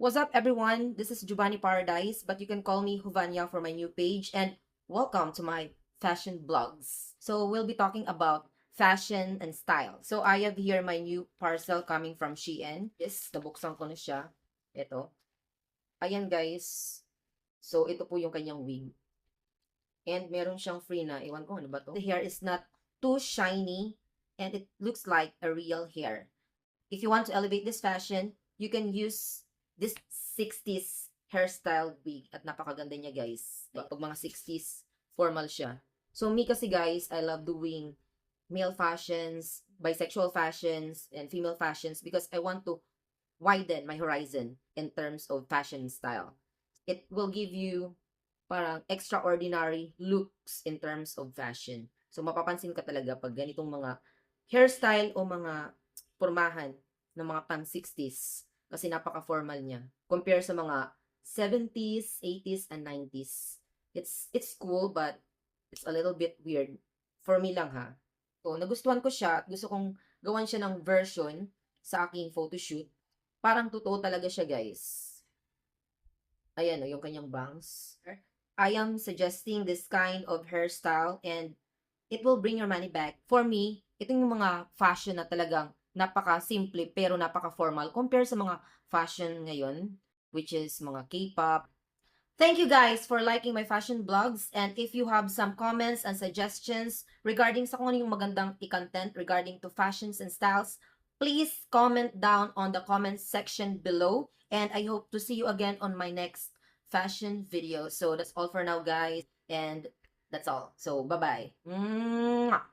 What's up, everyone? This is Giovanni Paradise, but you can call me Juvania for my new page, and welcome to my fashion blogs. So, we'll be talking about fashion and style. So, I have here my new parcel coming from Shein. Yes, nabuksan ko na siya. Ito. Ayan, guys. So, ito po yung kanyang wig. And meron siyang free na, iwan ko ano ba to? The hair is not too shiny, and it looks like a real hair. If you want to elevate this fashion, you can use this 60s hairstyle wig. At napakaganda niya, guys. Pag mga 60s, formal siya. So, me kasi, guys, I love doing male fashions, bisexual fashions, and female fashions because I want to widen my horizon in terms of fashion style. It will give you parang extraordinary looks in terms of fashion. So, mapapansin ka talaga pag ganitong mga hairstyle o mga pormahan ng mga pang-60s kasi napaka-formal niya. Compare sa mga 70s, 80s, and 90s. It's cool but it's a little bit weird. For me lang ha. So, nagustuhan ko siya at gusto kong gawan siya ng version sa aking photoshoot. Parang totoo talaga siya, guys. Ayan o, yung kanyang bangs. I am suggesting this kind of hairstyle and it will bring your money back. For me, ito yung mga fashion na talagang napaka-simple pero napaka-formal compare sa mga fashion ngayon, which is mga K-pop. Thank you guys for liking my fashion blogs, and if you have some comments and suggestions regarding sa kung ano yung magandang i-content regarding to fashions and styles, please comment down on the comment section below, and I hope to see you again on my next fashion video. So that's all for now, guys, and that's all. So bye-bye. Mwah!